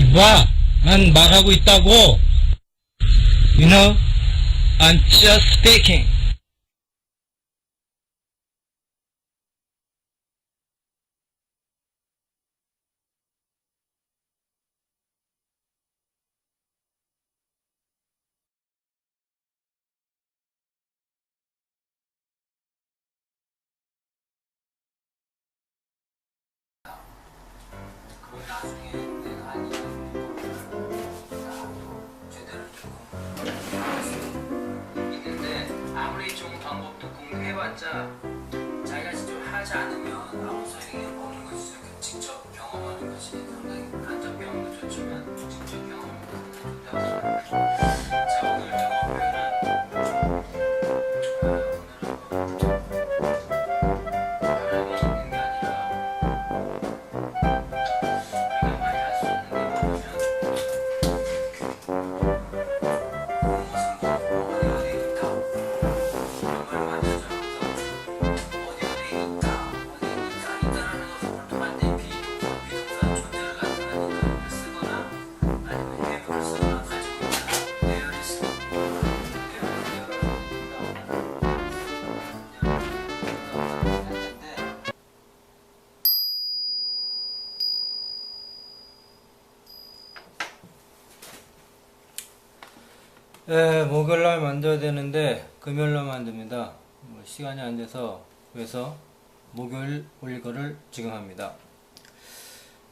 이봐, 난 말하고 있다고. You know, I'm just speaking. 그걸 나중에 내가 아니야 제대로 조금 있는데 아무리 좋은 방법도 공유해봤자 자기가 직접 하지 않으면 아무 소용이 없는 것이죠. 직접 경험하는 것이 상당히 간접 경험도 좋지만 직접 경험하는 것이 좋다고 생각합니다. 자, 오늘 영어 표현은 바람이 있는 게 아니라 우리가 많이 할 수 있는 게 뭐냐면 무엇은 어디 어디 있다 이런 말 많이 하죠. 그래서 어디 어디 있다 어디 있다라는 것을 보통할 때 비동사 존재를 나타내는 의미를 쓰거나 아니면 have를 쓰거나 가지고 있다 there is 목요일날 만들어야 되는데 금요일날 만듭니다. 시간이 안 돼서 그래서 목요일 올릴 거를 지금 합니다.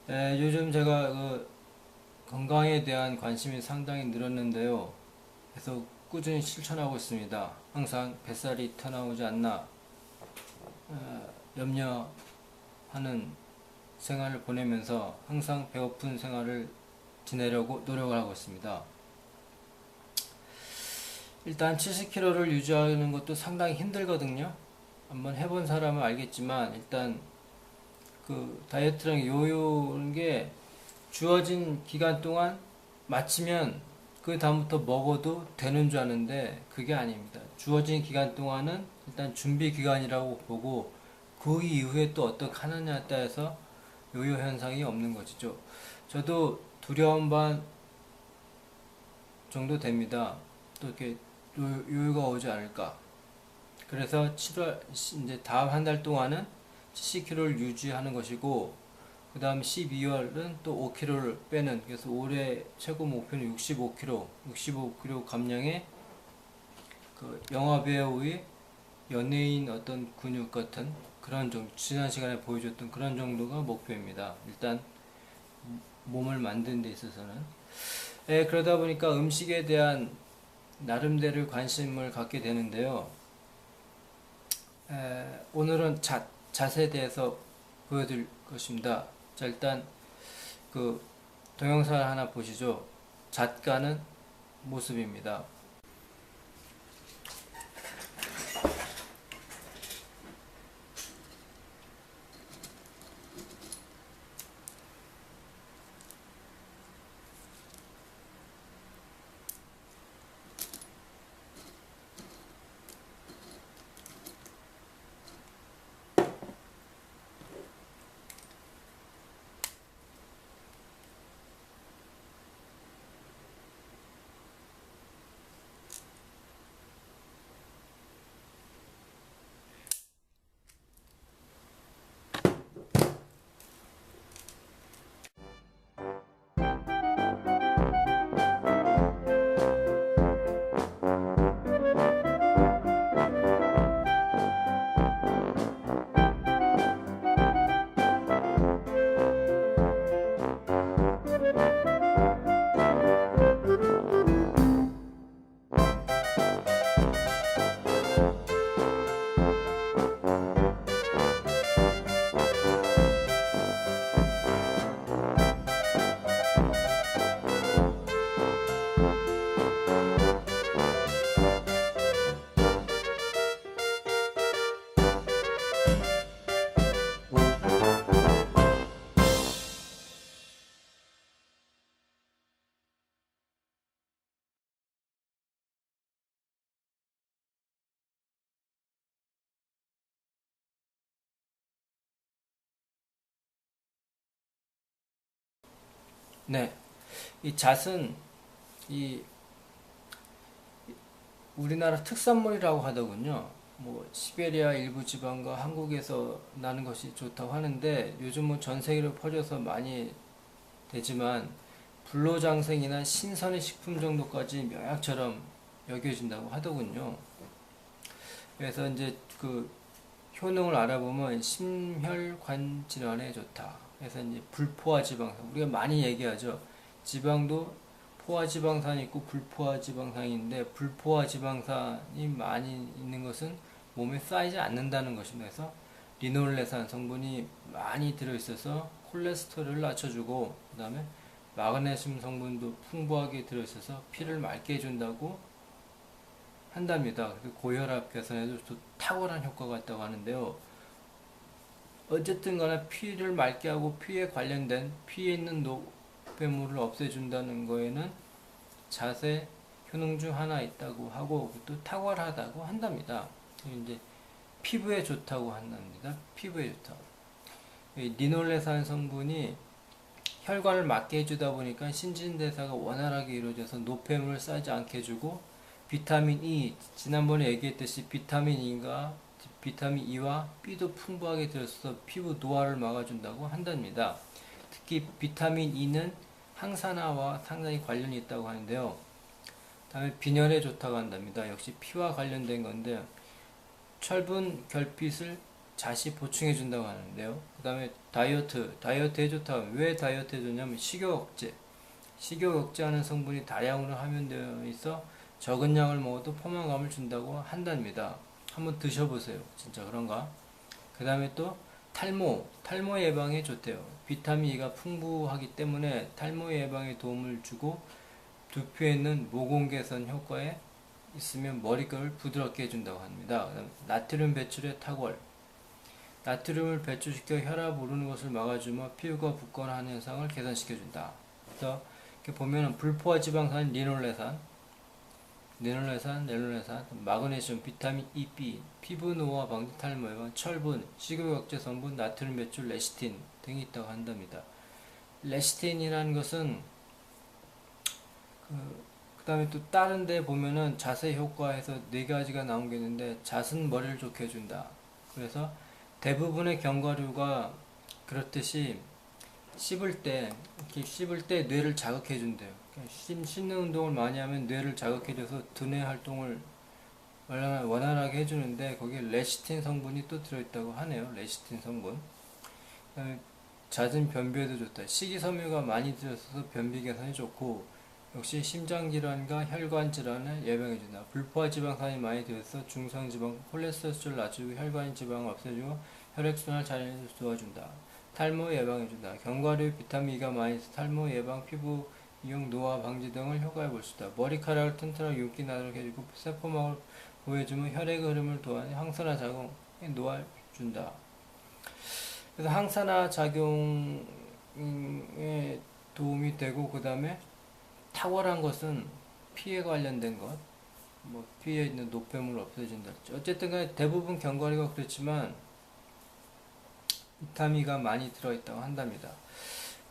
요즘 제가 건강에 대한 관심이 상당히 늘었는데요. 계속 꾸준히 실천하고 있습니다. 항상 뱃살이 튀어나오지 않나 염려하는 생활을 보내면서 항상 배고픈 생활을 지내려고 노력을 하고 있습니다. 일단 70kg를 유지하는 것도 상당히 힘들거든요. 한번 해본 사람은 알겠지만 일단 다이어트랑 요요는 게 주어진 기간 동안 마치면 그 다음부터 먹어도 되는 줄 아는데 그게 아닙니다. 주어진 기간 동안은 일단 준비 기간이라고 보고 그 이후에 또 어떻게 하느냐에 따라서 요요 현상이 없는 것이죠. 저도 두려움 반 정도 됩니다. 또 이렇게 요요가 오지 않을까. 그래서 7월 이제 다음 한 달 동안은 70kg를 유지하는 것이고 그 다음 12월은 또 5kg를 빼는, 그래서 올해 최고 목표는 65kg 감량에 영화 배우의 연예인 어떤 근육 같은 그런 정도, 지난 시간에 보여줬던 그런 정도가 목표입니다. 일단 몸을 만드는 데 있어서는. 그러다 보니까 음식에 대한 나름대로 관심을 갖게 되는데요. 오늘은 잣에 대해서 보여드릴 것입니다. 자, 일단 동영상을 하나 보시죠. 잣 까는 모습입니다. 네. 이 잣은 이 우리나라 특산물이라고 하더군요. 뭐 시베리아 일부 지방과 한국에서 나는 것이 좋다고 하는데 요즘은 전 세계로 퍼져서 많이 되지만 불로장생이나 신선의 식품 정도까지 명약처럼 여겨진다고 하더군요. 그래서 이제 그 효능을 알아보면 심혈관 질환에 좋다. 그래서 이제 불포화 지방산 우리가 많이 얘기하죠. 지방도 포화 지방산이 있고 불포화 지방산이 있는데 불포화 지방산이 많이 있는 것은 몸에 쌓이지 않는다는 것입니다. 그래서 리놀레산 성분이 많이 들어있어서 콜레스테롤을 낮춰주고 그 다음에 마그네슘 성분도 풍부하게 들어있어서 피를 맑게 해준다고 한답니다. 그래서 고혈압 개선에도 또 탁월한 효과가 있다고 하는데요. 어쨌든 간에 피를 맑게 하고 피에 관련된 피에 있는 노폐물을 없애준다는 거에는 잣의 효능 중 하나 있다고 하고 또 탁월하다고 한답니다. 이제 피부에 좋다고 한답니다. 피부에 좋다고. 리놀레산 성분이 혈관을 막게 해주다 보니까 신진대사가 원활하게 이루어져서 노폐물을 쌓이지 않게 해주고 비타민 E, 지난번에 얘기했듯이 비타민 E와 B도 풍부하게 들어있어서 피부 노화를 막아준다고 한답니다. 특히 비타민 E는 항산화와 상당히 관련이 있다고 하는데요. 다음에 빈혈에 좋다고 한답니다. 역시 피와 관련된 건데 철분, 결핍을 잣이 보충해 준다고 하는데요. 그 다음에 다이어트에 좋다고 하면 왜 다이어트에 좋냐면 식욕 억제하는 성분이 다량으로 함유되어 있어 적은 양을 먹어도 포만감을 준다고 한답니다. 한번 드셔보세요. 진짜 그런가? 그 다음에 또 탈모 예방에 좋대요. 비타민 E가 풍부하기 때문에 탈모 예방에 도움을 주고 두피에 있는 모공 개선 효과에 있으면 머릿결을 부드럽게 해준다고 합니다. 그다음 나트륨 배출의 탁월. 나트륨을 배출시켜 혈압 오르는 것을 막아주며 피부가 붓거나 하는 현상을 개선시켜준다. 그래서 이렇게 보면 불포화 지방산 리놀레산, 마그네슘, 비타민 E, B, 피부 노화 방지, 탈모 예방, 철분, 식욕 억제 성분, 나트륨 배출, 레시틴 등이 있다고 한답니다. 레시틴이라는 것은 그 다음에 또 다른 데 보면은 잣의 효과에서 4가지가 나온 게 있는데 잣은 머리를 좋게 해준다. 그래서 대부분의 견과류가 그렇듯이 씹을 때 뇌를 자극해 준대요. 씹는 운동을 많이 하면 뇌를 자극해줘서 두뇌 활동을 원활하게 해주는데 거기에 레시틴 성분이 또 들어있다고 하네요. 레시틴 성분. 그다음에 잦은 변비에도 좋다. 식이섬유가 많이 들어있어서 변비 개선이 좋고 역시 심장질환과 혈관질환을 예방해준다. 불포화 지방산이 많이 들어있어 중성지방, 콜레스테롤을 낮추고 혈관 지방을 없애주고 혈액순환을 잘 도와준다. 탈모 예방해준다. 견과류 비타민 E가 많이 있어 탈모 예방, 피부 이용, 노화 방지 등을 효과해 볼 수 있다. 머리카락을 튼튼하게 윤기 나도록 해주고 세포막을 보호해주면 혈액 흐름을 도와내 항산화 작용에 놓아준다. 그래서 항산화 작용에 도움이 되고 그 다음에 탁월한 것은 피에 관련된 것, 뭐 피에 있는 노폐물을 없애준다. 어쨌든 간에 대부분 견과류가 그렇지만 비타민가 많이 들어있다고 한답니다.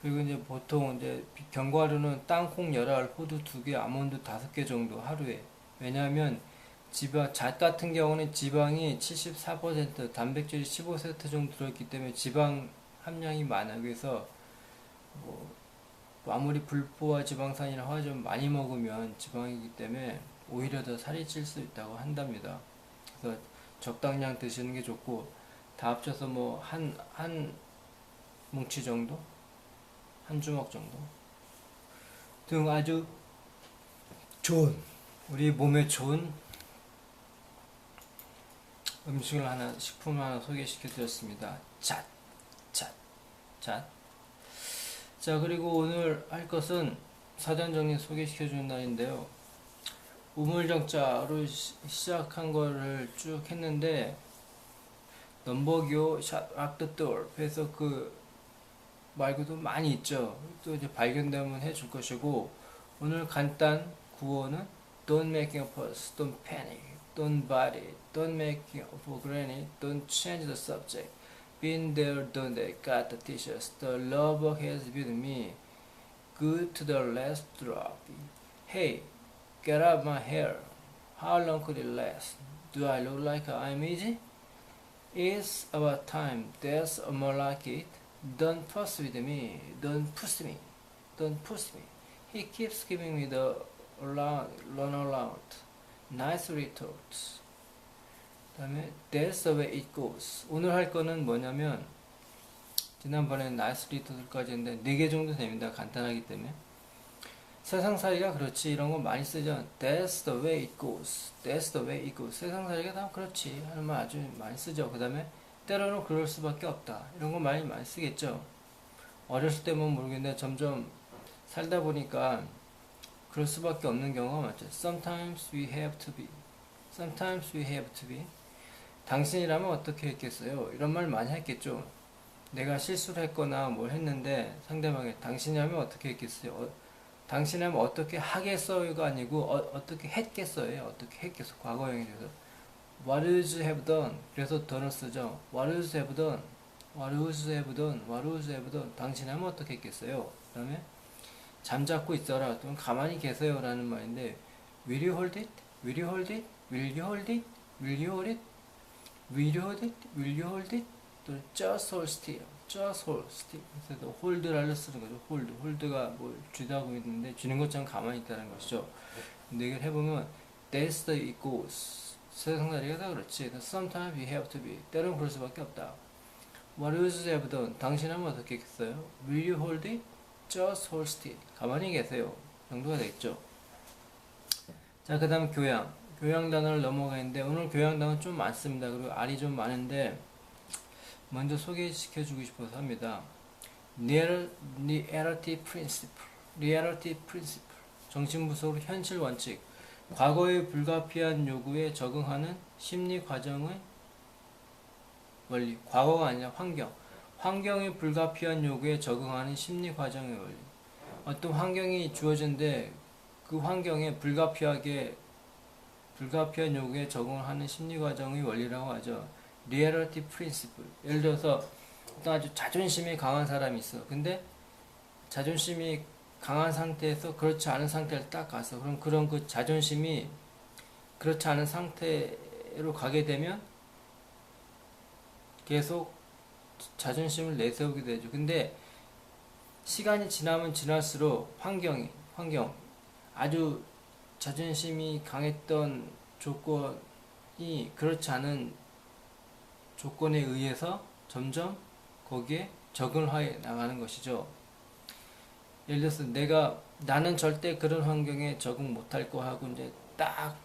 그리고 이제 보통 이제 견과류는 땅콩 10알, 호두 2개, 아몬드 5개 정도 하루에. 왜냐하면 잣 같은 경우는 지방이 74%, 단백질이 15% 정도 들어있기 때문에 지방 함량이 많아요. 그래서 뭐 아무리 불포화 지방산이라고 하지만 많이 먹으면 지방이기 때문에 오히려 더 살이 찔 수 있다고 한답니다. 그래서 적당량 드시는 게 좋고 다 합쳐서 뭐 한 뭉치 정도? 한 주먹 정도? 등 아주 좋은 우리 몸에 좋은 음식을 하나, 식품을 하나 소개시켜 드렸습니다. 잣. 자, 그리고 오늘 할 것은 사전 정리 소개시켜 주는 날인데요. 우물정자로 시작한 거를 쭉 했는데, 넘버기호, 샷, 락더돌, 그래서 그 말고도 많이 있죠. 또 이제 발견되면 해줄 것이고, 오늘 간단 구호는 Don't make a fuss, don't panic, don't bother, don't make it for granted, don't change the subject. Been there, done that, got the t-shirts, the lover has been me. good to the last drop. Hey, get out my hair. How long could it last? Do I look like I'm easy? It's about time. There's more like it. Don't fuss with me. Don't push me. Don't push me. He keeps giving me the run around. Nice retorts. 그다음에 That's the way it goes. 오늘 할 거는 뭐냐면 지난번에 nice retort까지 했는데 4개 정도 됩니다. 간단하기 때문에. 세상살이가 그렇지 이런 거 많이 쓰죠. That's the way it goes. That's the way it goes. 세상살이가 다 그렇지 하는 말 아주 많이 쓰죠. 그 다음에 때로는 그럴 수밖에 없다. 이런 거 많이 쓰겠죠. 어렸을 때면 모르겠는데 점점 살다 보니까 그럴 수밖에 없는 경우가 많죠. Sometimes we have to be. Sometimes we have to be. 당신이라면 어떻게 했겠어요? 이런 말 많이 했겠죠. 내가 실수를 했거나 뭘 했는데 상대방이 당신이라면 어떻게 했겠어요? 당신이라면 어떻게 하겠어요가 아니고 어떻게 했겠어요? 어떻게 했겠어? 과거형이 돼서 What would you have done? 그래서 done을 쓰죠. What would you have done? What would you have done? What would you have done? 당신이라면 어떻게 했겠어요? 그 다음에 잠자코 있어라 또는 가만히 계세요 라는 말인데 Will you hold it? Will you hold it? Will you hold it? Will you hold it? Will you hold it? Will you hold it? 또 just hold still. just hold still. 그래서 hold를 쓰는 거죠. hold가 뭘 쥐다고 있는데 쥐는 것처럼 가만히 있다는 것이죠. 근데 이걸 해보면 that's the it goes. 세상살이가 다 그렇지. Sometimes you have to be. 때로는 그럴 수밖에 없다. What would you have done? 당신은 어떻게 했어요? Will you hold it? Just hold still. 가만히 계세요. 정도가 되겠죠. 자, 그 다음 교양. 교양 단어를 넘어가는데 오늘 교양 단어 좀 많습니다. 그리고 알이 좀 많은데 먼저 소개시켜주고 싶어서 합니다. Reality principle. Reality principle. 정신분석으로 현실 원칙. 과거의 불가피한 요구에 적응하는 심리 과정의 원리. 과거가 아니라 환경. 환경의 불가피한 요구에 적응하는 심리 과정의 원리. 어떤 환경이 주어진데 그 환경에 불가피한 요구에 적응을 하는 심리 과정의 원리라고 하죠. Reality principle. 예를 들어서 어떤 아주 자존심이 강한 사람이 있어. 근데 자존심이 강한 상태에서 그렇지 않은 상태를 딱 가서 그런 그 자존심이 그렇지 않은 상태로 가게 되면 계속 자존심을 내세우게 되죠. 근데 시간이 지나면 지날수록 환경 아주 자존심이 강했던 조건이 그렇지 않은 조건에 의해서 점점 거기에 적응을 해 나가는 것이죠. 예를 들어서 나는 절대 그런 환경에 적응 못할 거 하고 이제 딱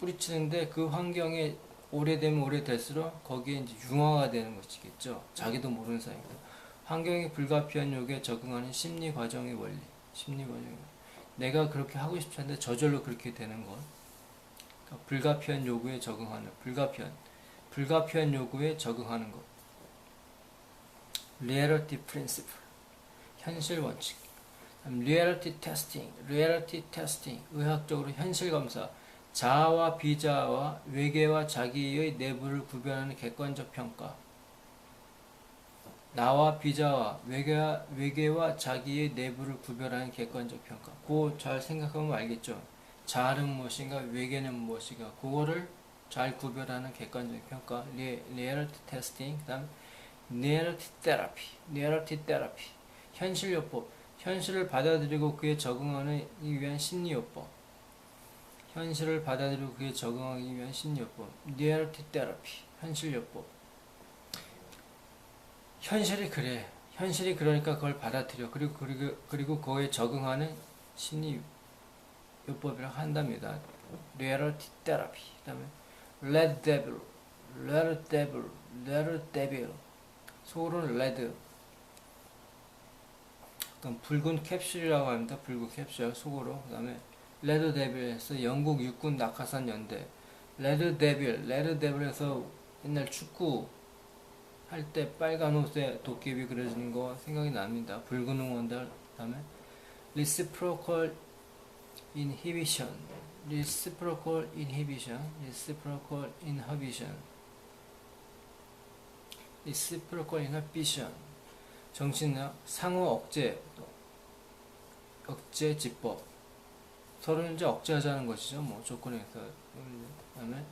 뿌리치는데 그 환경에 오래되면 오래될수록 거기에 이제 융화가 되는 것이겠죠. 자기도 모르는 사이입니다. 환경의 불가피한 요구에 적응하는 심리 과정의 원리. 내가 그렇게 하고 싶지 않은데 저절로 그렇게 되는 것. 그러니까 불가피한 요구에 적응하는 불가피한 요구에 적응하는 것. Reality principle. 현실 원칙. Reality testing. 의학적으로 현실 검사. 자아와 비자아와 외계와 자기의 내부를 구별하는 객관적 평가. 나와 비자와 외계와 자기의 내부를 구별하는 객관적 평가. 그거 잘 생각하면 알겠죠. 자아는 무엇인가, 외계는 무엇인가. 그거를 잘 구별하는 객관적 평가. Reality testing. 그다음 Reality therapy. 현실요법. 현실을 받아들이고 그에 적응하기 위한 심리요법. Reality therapy. 현실요법. 현실이 그래. 현실이 그러니까 그걸 받아들여. 그리고 그거에 적응하는 심리요법이라고 한답니다. Reality therapy. 그다음에 Red devil. 속으로는 레드. 어떤 붉은 캡슐이라고 합니다. 붉은 캡슐 속으로. 그 다음에 레드 데빌에서 영국 육군 낙하산 연대. 레드 데빌에서 옛날 축구 할 때 빨간 옷에 도깨비 그려지는 거 생각이 납니다. 붉은 응원들. 그 다음에 reciprocal inhibition. 정신력, 상호 억제, 억제 지법. 서로 이제 억제하자는 것이죠. 뭐 조건에서. 그다음에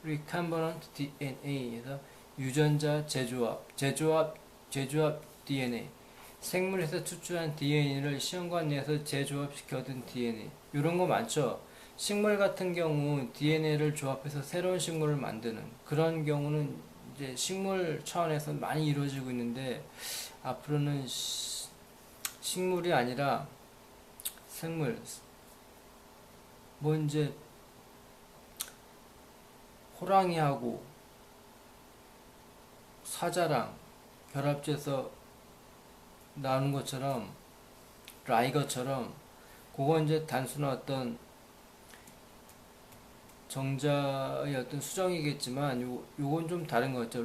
recombinant DNA에서 유전자 제조합 DNA. 생물에서 추출한 DNA를 시험관 내에서 재조합시켜 얻은 DNA. 이런 거 많죠. 식물 같은 경우 DNA를 조합해서 새로운 식물을 만드는 그런 경우는 이제 식물 차원에서 많이 이루어지고 있는데, 앞으로는 식물이 아니라 생물, 뭐 이제 호랑이하고 사자랑 결합돼서 나오는 것처럼, 라이거처럼, 그건 이제 단순한 어떤 정자의 어떤 수정이겠지만, 요건 좀 다른 것 같죠.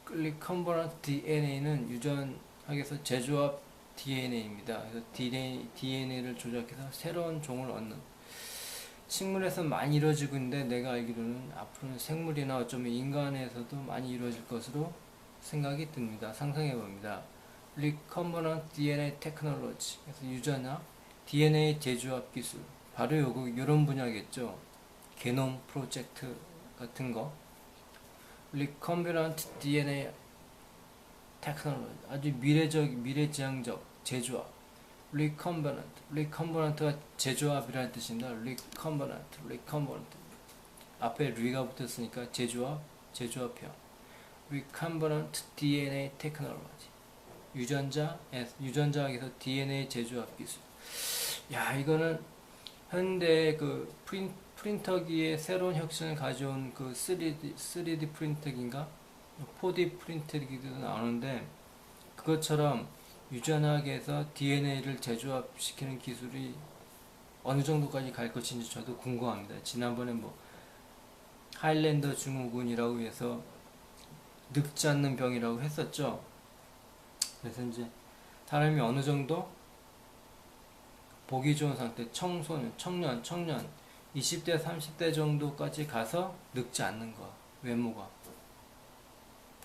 리컨버넌트 DNA는 유전학에서 재조합 DNA입니다. 그래서 DNA를 조작해서 새로운 종을 얻는, 식물에서 많이 이루어지고 있는데, 내가 알기로는 앞으로는 생물이나 어쩌면 인간에서도 많이 이루어질 것으로 생각이 듭니다. 상상해 봅니다. 리컨버넌트 DNA 테크놀로지, 그래서 유전학 DNA 재조합 기술, 바로 요런 분야겠죠. 게놈 프로젝트 같은 거. 리컨버넌트 DNA 테크놀로지, 아주 미래지향적 재조합. 리컨버넌트가 재조합이라는 뜻입니다. 리컨버넌트 앞에 리가 붙었으니까 재조합형. 리컨버넌트 DNA 테크놀로지, 유전자학에서 DNA 재조합 기술. 야, 이거는 현대 그 프린터기의 새로운 혁신을 가져온 그 3D 프린터기인가 4D 프린터기도 나오는데, 그것처럼 유전학에서 DNA를 재조합시키는 기술이 어느 정도까지 갈 것인지 저도 궁금합니다. 지난번에 뭐 하일랜더 증후군이라고 해서 늙지 않는 병이라고 했었죠. 그래서 이제 사람이 어느 정도 보기 좋은 상태, 청년 20대 30대 정도까지 가서 늙지 않는 거, 외모가.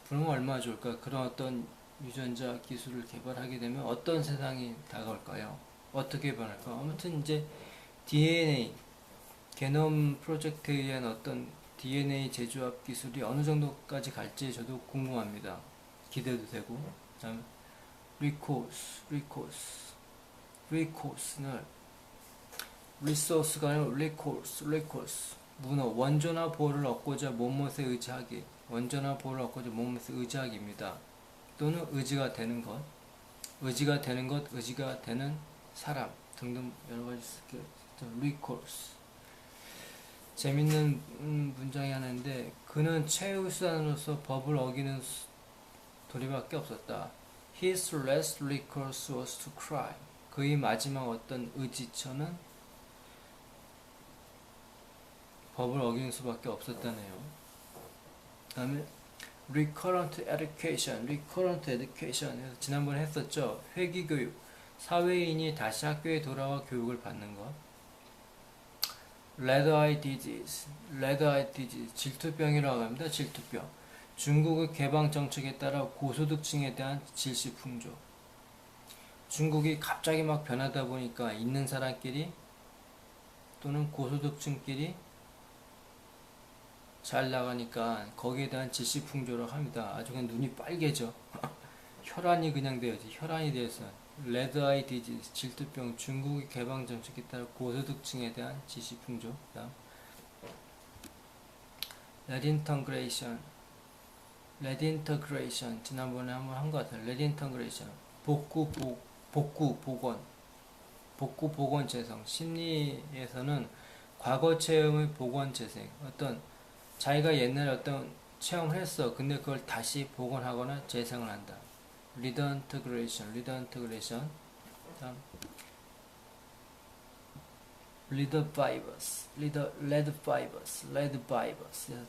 그러면 얼마나 좋을까? 그런 어떤 유전자 기술을 개발하게 되면 어떤 세상이 다가올까요? 어떻게 변할까? 아무튼 이제 DNA, 게놈 프로젝트에 의한 어떤 DNA 재조합 기술이 어느 정도까지 갈지 저도 궁금합니다. 기대도 되고. 그다음에 리코스는 리소스가 아니라 리코스. 문어, 원조나 보호를 얻고자 몸못에 의지하기. 원조나 보호를 얻고자 몸못에 의지하기입니다. 또는 의지가 되는 것, 의지가 되는 사람 등등 여러 가지 리코스. 재밌는 문장이 하나 있는데, 그는 최후 수단으로서 법을 어기는 도리밖에 없었다. His last recourse was to cry. 그의 마지막 어떤 의지처는 법을 어기는 수밖에 없었다네요. 그 다음에 recurrent education. 지난번에 했었죠. 회귀교육. 사회인이 다시 학교에 돌아와 교육을 받는 것. Red eye disease. 질투병이라고 합니다. 질투병. 중국의 개방 정책에 따라 고소득층에 대한 질시풍조. 중국이 갑자기 막 변하다 보니까 있는 사람끼리 또는 고소득층끼리 잘 나가니까 거기에 대한 질시풍조라고 합니다. 아주 그냥 눈이 빨개져. 혈안이 그냥 되어지. 혈안이 돼서 레드 아이 디지즈, 질투병, 중국의 개방 정책에 따라 고소득층에 대한 질시풍조. 그다음 레딘터그레이션 지난번에 한번 한 것 같아요. 레딘터그레이션 복구 복원 재생. 심리에서는 과거 체험의 복원 재생. 어떤 자기가 옛날에 어떤 체험을 했어. 근데 그걸 다시 복원하거나 재생을 한다. 리던터그레이션. 다음 레드바이버스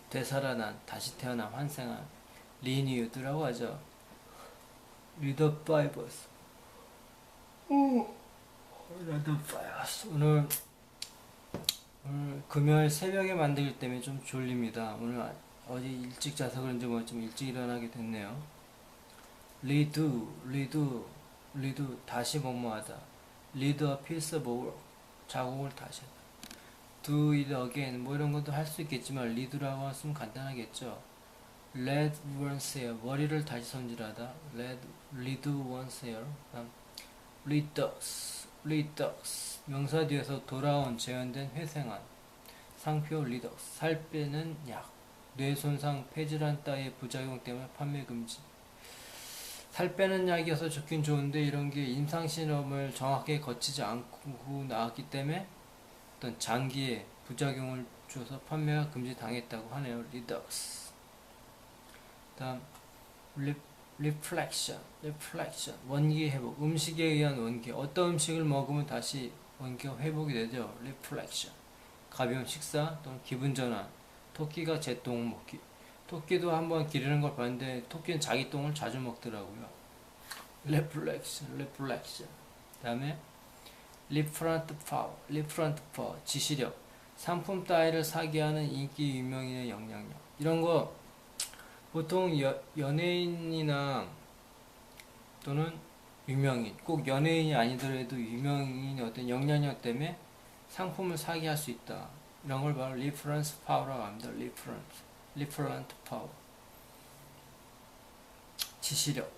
되살아난, 다시 태어난, 환생한, 리뉴드라고 하죠. 레드바이버스. 오늘 금요일 새벽에 만들기 때문에 좀 졸립니다. 오늘 어제 일찍 자서 그런지 뭐 좀 일찍 일어나게 됐네요. 리드 다시 뭐뭐하다. 리드 a piece of work 작업을 다시 하다. do it again 뭐 이런 것도 할 수 있겠지만 리드라고 하면 간단하겠죠. lead one's hair 머리를 다시 손질하다. lead one's hair. redux 명사 뒤에서 돌아온 재현된 회생한 상표 리덕스 살 빼는 약 뇌 손상 폐질환 따위의 부작용 때문에 판매 금지. 살 빼는 약이어서 좋긴 좋은데 이런 게 임상실험을 정확하게 거치지 않고 나왔기 때문에 어떤 장기에 부작용을 줘서 판매가 금지당했다고 하네요. 리덕스. 다음 reflection 원기 회복 음식에 의한 원기 어떤 음식을 먹으면 다시 원기가 회복이 되죠. reflection 가벼운 식사 또는 기분 전환 토끼가 제 똥을 먹기 토끼도 한번 기르는 걸 봤는데 토끼는 자기 똥을 자주 먹더라고요. reflection 다음에 리프런트 파워 지시력 상품 따위를 사게 하는 인기 유명인의 영향력 이런 거 보통 연예인이나 또는 유명인 꼭 연예인이 아니더라도 유명인의 어떤 영향력 때문에 상품을 사게 할 수 있다. 이런 걸 바로 리퍼런스 파워라고 합니다. 리퍼런트 파워 지시력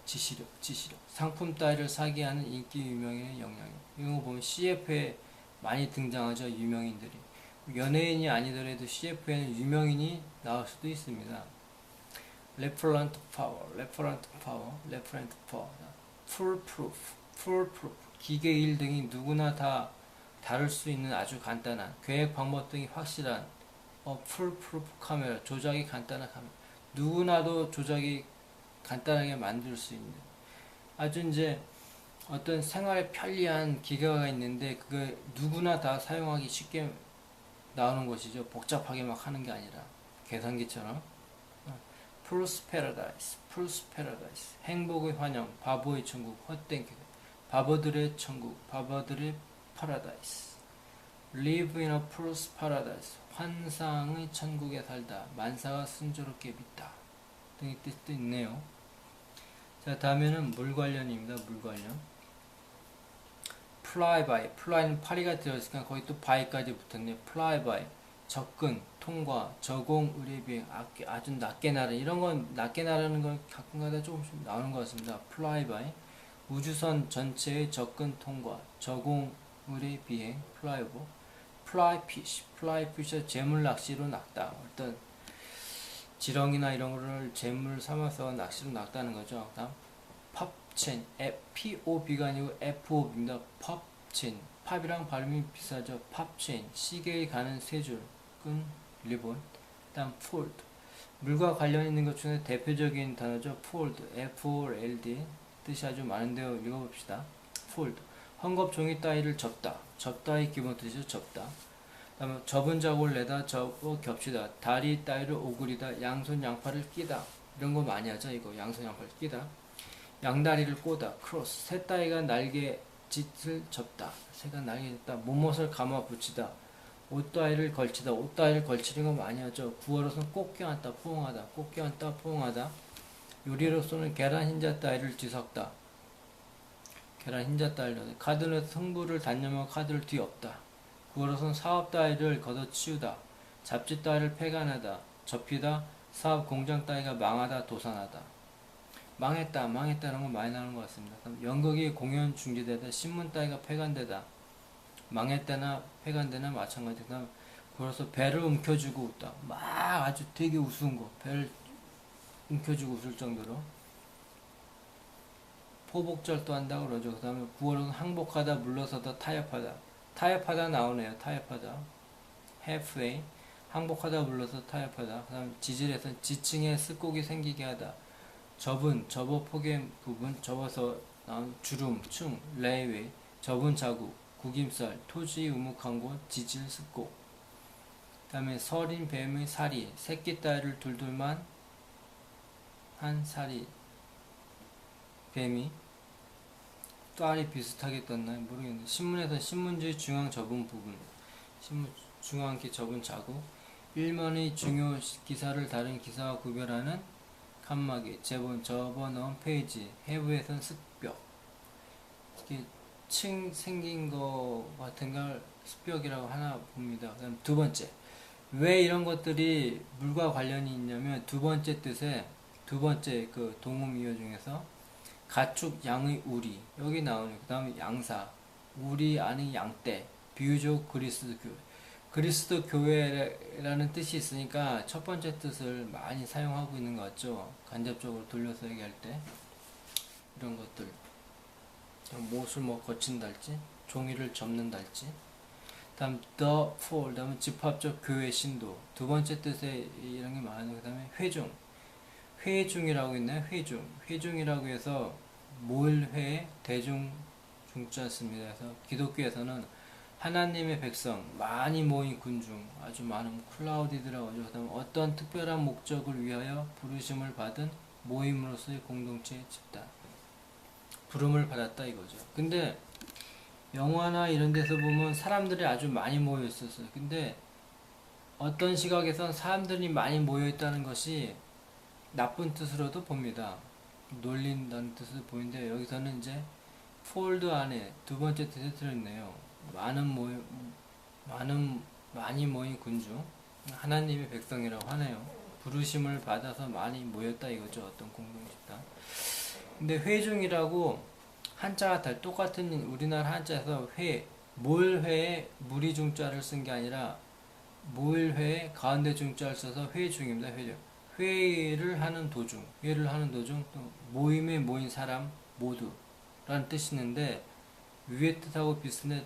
상품 따위를 사게 하는 인기 유명인의 영향력 이런 거 보면 CF에 많이 등장하죠. 유명인들이 연예인이 아니더라도 CF에는 유명인이 나올 수도 있습니다. 레퍼런트 파워 풀프루프 기계 일 등이 누구나 다 다룰 수 있는 아주 간단한 계획 방법 등이 확실한 풀프루프 카메라 조작이 간단한 카메라 누구나도 조작이 간단하게 만들 수 있는 아주 이제 어떤 생활에 편리한 기계가 있는데 그게 누구나 다 사용하기 쉽게 나오는 것이죠. 복잡하게 막 하는 게 아니라 계산기처럼. Fool's Paradise 행복의 환영 바보의 천국 헛된 기대 바보들의 천국 바보들의 파라다이스 Live in a fool's paradise 환상의 천국에 살다 만사가 순조롭게 믿다 등의 뜻도 있네요. 자 다음에는 물 관련입니다. 물 관련 fly는 파리가 들어있으니까 거기 또 by까지 붙었네요. flyby 접근, 통과, 저공, 의뢰비행, 아주 낮게 나르는 이런 건 낮게 나르는 건 가끔가다 조금씩 나오는 것 같습니다. flyby 우주선 전체의 접근, 통과, 저공, 의뢰비행, flyable, flyfish 재물 낚시로 낚다. 어떤 지렁이나 이런 거를 재물 삼아서 낚시로 낚다는 거죠. 다음 팝체인, POB가 아니고 FOB입니다. 팝체인 팝이랑 발음이 비슷하죠. 팝체인 시계에 가는 세 줄 끈 리본. 다음 fold 물과 관련 있는 것 중에 대표적인 단어죠. fold FOLD 뜻이 아주 많은데요. 읽어봅시다. fold 헝겊 종이 따위를 접다. 접다의 기본 뜻이죠. 접다. 다음에 접은 자국을 내다 접어 겹치다. 다리 따위를 오그리다. 양손 양팔을 끼다. 이런 거 많이 하죠. 이거 양손 양팔 끼다. 양다리를 꼬다. 크로스 새 따위가 날개 짓을 접다. 새가 날개 짓다. 못못을 감아 붙이다. 옷 따위를 걸치다. 옷 따위를 걸치는 거 많이 하죠. 구어로서는 꼭 껴안다. 포옹하다. 꼭 껴안다. 포옹하다. 요리로서는 계란 흰자 따위를 뒤섞다. 계란 흰자 따위를 카드는 승부를 단념하고 카드를 뒤엎다. 구어로서는 사업 따위를 걷어치우다. 잡지 따위를 폐간하다. 접히다. 사업 공장 따위가 망하다. 도산하다. 망했다는 건 많이 나오는 것 같습니다. 연극이 공연 중지되다. 신문 따위가 폐간되다. 망했다나 폐간되나 마찬가지. 그다음 그래서 배를 움켜쥐고 웃다. 막 아주 되게 우스운 거. 배를 움켜쥐고 웃을 정도로 포복절도 한다고 그러죠. 그 다음에 구어로는 항복하다, 물러서다, 타협하다. 타협하다 나오네요. 타협하다. halfway 항복하다, 물러서 타협하다. 그 다음 지질에서 지층에 습곡이 생기게 하다. 접어 포개 부분, 접어서 나온 주름, 충, 레이웨이, 접은 자국, 구김살, 토지 우묵한 곳, 지질, 습곡. 그 다음에 설인 뱀의 사리, 새끼 따위를 둘둘만 한 사리, 뱀이 딸이 비슷하게 떴나요? 모르겠는데 신문에서 신문지 중앙 접은 부분, 신문 중앙기 접은 자국, 1면의 중요 기사를 다른 기사와 구별하는 칸막이, 제본, 접어넣은 페이지, 해부에선 습벽. 이렇게 층 생긴 거 같은 걸 습벽이라고 하나 봅니다. 그다음 두 번째, 왜 이런 것들이 물과 관련이 있냐면 두 번째 뜻에 두 번째 그 동음이어 중에서 가축 양의 우리 여기 나오는 그 다음에 양사 우리 안의 양떼 비유적 그리스도 교회라는 뜻이 있으니까 첫 번째 뜻을 많이 사용하고 있는 것 같죠. 간접적으로 돌려서 얘기할 때 이런 것들 못을 뭐 거친달지 종이를 접는달지. 다음 the for 다음에 집합적 교회 신도 두 번째 뜻에 이런 게 많아요. 그 다음에 회중이라고 있나요? 회중이라고 해서 모일회 대중 중자 씁니다. 그래서 기독교에서는 하나님의 백성 많이 모인 군중 아주 많은 클라우디드라고 하죠. 그 다음에 어떤 특별한 목적을 위하여 부르심을 받은 모임으로서의 공동체 집단 부름을 받았다 이거죠. 근데 영화나 이런 데서 보면 사람들이 아주 많이 모여 있었어요. 근데 어떤 시각에선 사람들이 많이 모여 있다는 것이 나쁜 뜻으로도 봅니다. 놀린다는 뜻으로 보이는데 여기서는 이제 폴드 안에 두 번째 뜻에 들어있네요. 많이 모인 군중 하나님의 백성이라고 하네요. 부르심을 받아서 많이 모였다 이거죠. 어떤 공동집단. 근데 회중이라고 한자가 다 똑같은 우리나라 한자에서 몰회에 무리 중자를 쓴 게 아니라 모일회에 가운데 중자를 써서 회중입니다. 회를 하는 도중 또 모임에 모인 사람 모두라는 뜻이 있는데 위의 뜻하고 비슷한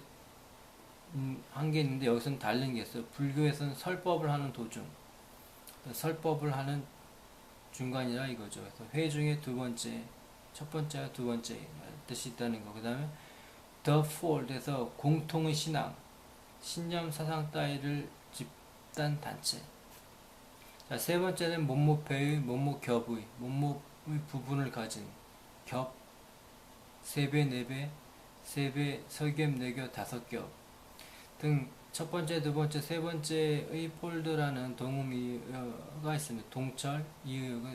한 게 있는데 여기서는 다른 게 있어요. 불교에서는 설법을 하는 도중 설법을 하는 중간이라 이거죠. 그래서 회중의 두 번째 첫 번째와 두 번째 뜻이 있다는 거. 그 다음에 the fold에서 공통의 신앙 신념 사상 따위를 집단 단체. 자, 세 번째는 몸모패의 몸모겹의 몸모의 부분을 가진 겹 3배, 4배, 3배, 설겹, 4겹, 5겹 등 첫 번째, 두 번째, 세 번째의 폴드라는 동음이가 있습니다. 동철, 이의가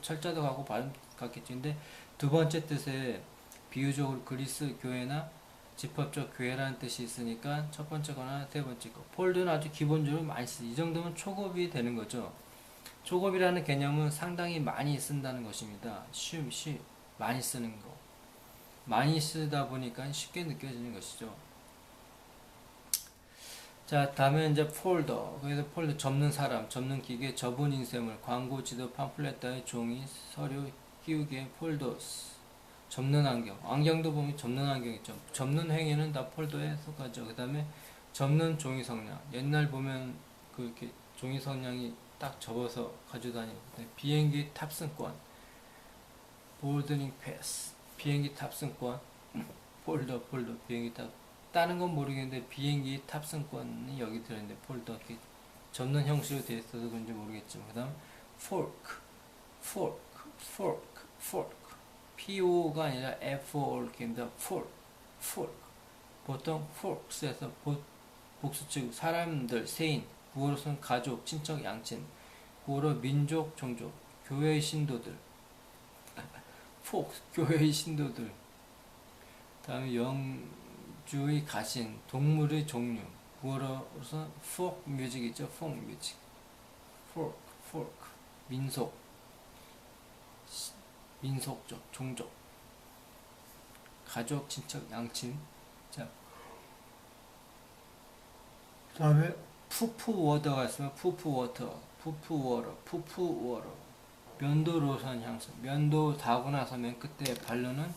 철자도 가고 발음 같겠죠. 근데 두 번째 뜻에 비유적으로 그리스 교회나 집합적 교회라는 뜻이 있으니까 첫 번째 거나 세 번째 거. 폴드는 아주 기본적으로 많이 쓰. 이 정도면 초급이 되는 거죠. 초급이라는 개념은 상당히 많이 쓴다는 것입니다. 많이 쓰는 거. 많이 쓰다 보니까 쉽게 느껴지는 것이죠. 자, 다음에 이제 폴더. 그래서 폴더 접는 사람, 접는 기계, 접은 인쇄물, 광고, 지도, 팜플렛 따위 종이, 서류, 끼우기에 폴더스. 접는 안경. 안경도 보면 접는 안경 있죠. 접는 행위는 다 폴더에 속하죠. 그 다음에 접는 종이 성냥. 옛날 보면 이렇게 종이 성냥이 딱 접어서 가지고 다니고. 비행기 탑승권. 보드닝 패스. 비행기 탑승권. 폴더, 비행기 탑. 다른 건 모르겠는데 비행기 탑승권이 여기 들어있는데 폴더 이렇게 접는 형식으로 되어 있어서 그런지 모르겠지만 그 다음 fork PO가 아니라 F-O-R입니다. fork 보통 forks에서 복수즉 사람들, 세인 구어로서는 가족, 친척, 양친 구어로 민족, 종족 교회의 신도들 교회의 신도들 다음에 주의 가신, 동물의 종류, 구어로서 folk 뮤직이죠. folk 뮤직, folk, 민속적, 종족, 가족, 친척, 양친. 자, 다음에 푸푸워터가 있으면 푸푸워터, 면도 로션 향수, 면도 다고 나서 맨 끝에 바르는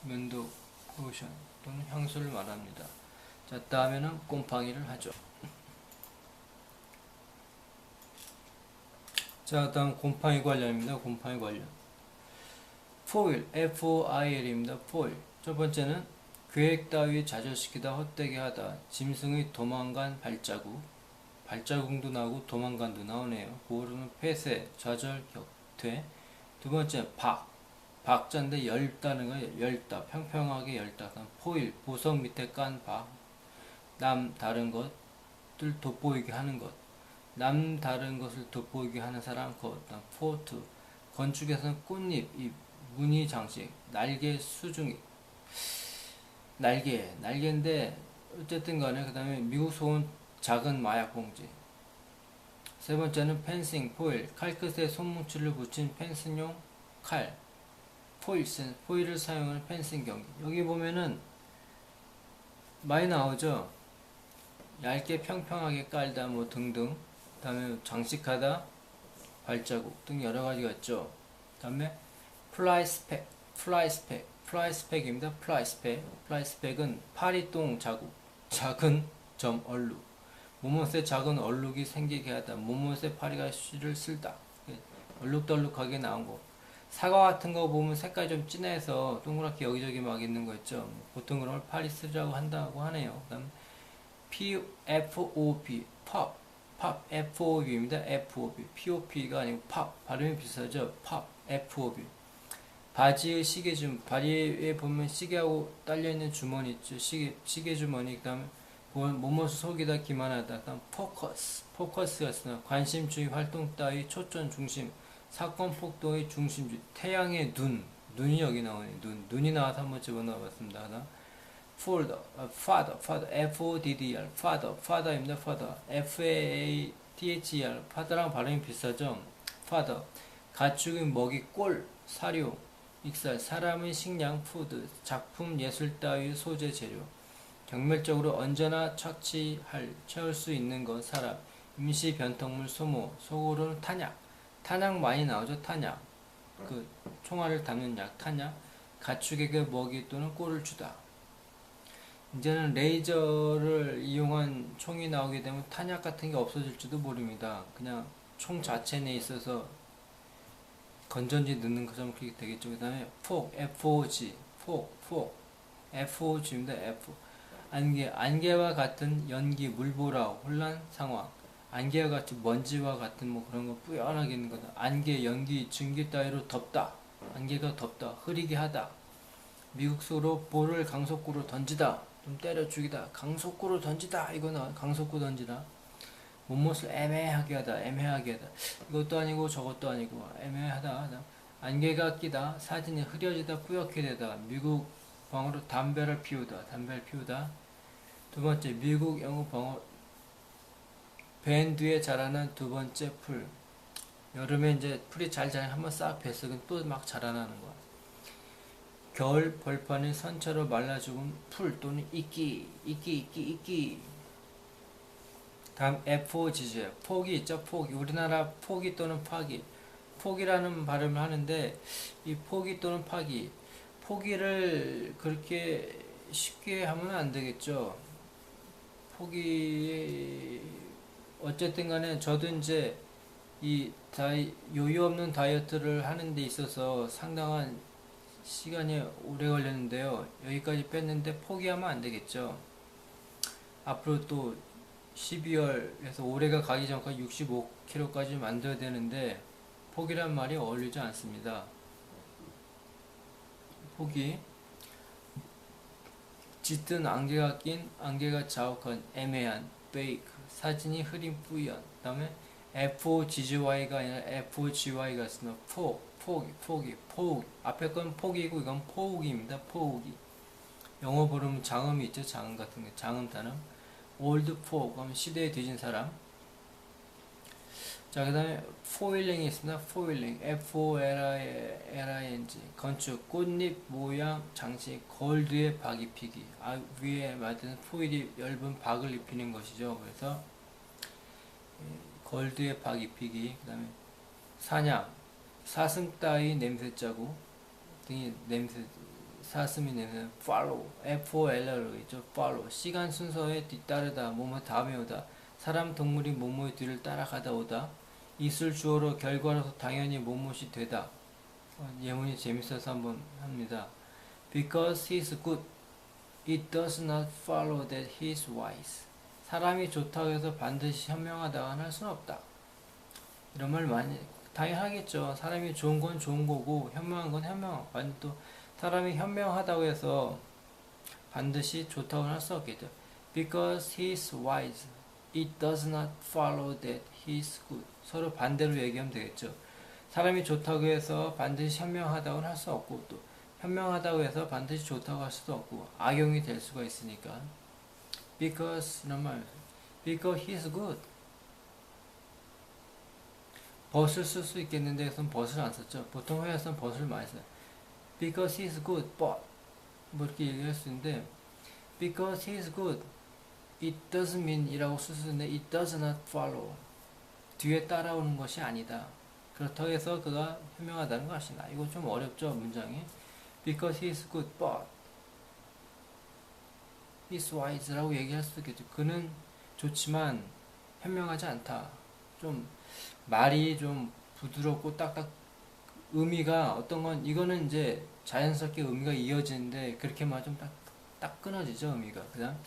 면도 로션. 또는 향수를 말합니다. 자, 다음에는 곰팡이를 하죠. 자, 다음 곰팡이 관련입니다. 곰팡이 관련. foil, F-O-I-L입니다. foil. 첫 번째는 계획 따위 좌절시키다, 헛되게 하다. 짐승의 도망간 발자국도 나오고 도망간도 나오네요. 구어로는 폐쇄, 좌절, 격퇴. 두 번째, 박자인데 열다는 거 열다 평평하게 열다. 포일 보석 밑에 깐 박 다른 것 것들 돋보이게 하는 것. 남다른 것을 돋보이게 하는 사람, 것. 포트. 건축에서는 꽃잎, 이 무늬 장식, 날개 수중이. 날개인데, 어쨌든 간에, 그 다음에 미국 소은 작은 마약 봉지. 세 번째는 펜싱, 포일. 칼끝에 손뭉치를 붙인 펜싱용 칼. 포일을 사용하는 펜싱 경기. 여기 보면은 많이 나오죠. 얇게 평평하게 깔다 뭐 등등. 그 다음에 장식하다, 발자국 등 여러 가지가 있죠. 그 다음에 플라이스펙입니다. 플라이스펙은 파리똥 자국, 작은 점 얼룩. 모못에 작은 얼룩이 생기게 하다. 모못에 파리가시를 쓸다. 얼룩덜룩하게 나온 거. 사과 같은 거 보면 색깔이 좀 진해서 동그랗게 여기저기 막 있는 거 있죠. 보통 그런 걸 파리스라고 한다고 하네요. 그 다음 PFOB, FOB입니다. FOB, POP가 아니고 팝, 발음이 비슷하죠. FOB. 바지의 시계주머니, 바지에 보면 시계하고 딸려있는 주머니 있죠. 시계 주머니. 그 다음에 뭐뭇을 속이다, 기만하다. 그 다음 포커스가 있으나 관심, 주의, 활동 따위, 초점, 중심, 사건, 폭동의 중심주, 태양의 눈이 여기 나오네. 눈이 나와서 한번 집어넣어봤습니다. 그다음 father, F-O-D-D-R, father입니다. F-A-A-T-H-E-R, father랑 발음이 비슷하죠. father, 가축의 먹이, 꼴, 사료, 익살, 사람의 식량, 푸드, 작품, 예술 따위 소재, 재료, 경멸적으로 언제나 채울 수 있는 것, 사람, 임시, 변통물, 소모, 속어로는 탄약 많이 나오죠. 탄약, 그 총알을 담는 약, 탄약, 가축에게 먹이 또는 꼴을 주다. 이제는 레이저를 이용한 총이 나오게 되면 탄약 같은 게 없어질지도 모릅니다. 그냥 총 자체 내에 있어서 건전지 넣는 것처럼 그렇게 되겠죠. 그 다음에 FOG, FOG입니다. F. 안개와 같은 연기, 물보라, 혼란 상황. 안개와 같은 먼지와 같은 뭐 그런 거 뿌연하게 있는 거다. 안개, 연기, 증기 따위로 덥다. 안개가 덥다. 흐리게 하다. 미국 속으로 볼을 강속구로 던지다. 좀 때려 죽이다. 강속구로 던지다. 이거는 강속구 던지다. 몸못을 애매하게 하다. 이것도 아니고 저것도 아니고 애매하다. 안개가 끼다. 사진이 흐려지다. 뿌옇게 되다. 미국 방어로 담배를 피우다. 두 번째, 미국 영어 방어 밴드에 자라는 두 번째 풀. 여름에 이제 풀이 잘 한번 싹 뱄으면 또 막 자라나는 거야. 겨울 벌판이 선처로 말라 죽은 풀 또는 이끼. 다음 FOG죠. 폭이 있죠. 폭이. 우리나라 포기 또는 파기. 폭이라는 발음을 하는데 이 포기 또는 파기. 포기를 그렇게 쉽게 하면 안 되겠죠. 포기 어쨌든 간에 저도 이제 이 요요 없는 다이어트를 하는 데 있어서 상당한 시간이 오래 걸렸는데요. 여기까지 뺐는데 포기하면 안 되겠죠. 앞으로 또 12월에서 올해가 가기 전까지 65kg까지 만들어야 되는데 포기란 말이 어울리지 않습니다. 포기. 짙은 안개가 낀, 안개가 자욱한, 애매한, 베이크, 사진이 흐린 뿌연. 그 다음에 FOGGY가 아니라 FOGY가 있으면 포기. 앞에 건 포기고 이건 포기입니다. 포기. 영어 발음은 장음이 있죠. 장음 같은 거. 장음 단어. old folk 하면 시대에 뒤진 사람. 자, 그 다음에 포일링이 있습니다. 포일링. FOLING. 건축. 꽃잎 모양 장식. 골드에 박 입히기. 위에 맞은 포일이 얇은 박을 입히는 것이죠. 그래서 골드에 박 입히기. 그 다음에 사냥. 사슴 따위 냄새 자국 등이 냄새, 사슴이 냄새. follow. FOLLO죠. follow. 시간 순서에 뒤따르다. 뭐뭐 다음에 오다. 사람 동물이 뭐뭐의 뒤를 따라가다 오다. 이슬 주어로 결과로서 당연히 뭐뭇이 되다. 예문이 재밌어서 한번 합니다. Because he is good, it does not follow that he is wise. 사람이 좋다고 해서 반드시 현명하다고 할 수는 없다. 이런 말 많이 당연하겠죠. 사람이 좋은 건 좋은 거고 현명한 건 현명하고. 아니 또 사람이 현명하다고 해서 반드시 좋다고 할 수 없겠죠. Because he is wise. it does not follow that he's good. 서로 반대로 얘기하면 되겠죠. 사람이 좋다고 해서 반드시 현명하다고는 할 수 없고, 또 현명하다고 해서 반드시 좋다고 할 수도 없고, 악용이 될 수가 있으니까. because 이런 말, because he's good. but을 쓸 수 있겠는데 여기서는 but을 안 썼죠. 보통 회화에서는 but을 많이 써요. because he's good, but 뭐 이렇게 얘기할 수 있는데, because he's good, it doesn't mean 이라고 쓸 수 있는데, it does not follow. 뒤에 따라오는 것이 아니다. 그렇다고 해서 그가 현명하다는 것이 아니다. 이거 좀 어렵죠, 문장이. because he's good, but he's wise 라고 얘기할 수도 있겠죠. 그는 좋지만 현명하지 않다. 좀 말이 좀 부드럽고 딱딱 의미가 어떤 건 이거는 이제 자연스럽게 의미가 이어지는데 그렇게 말하면 좀 딱 끊어지죠, 의미가. 그다음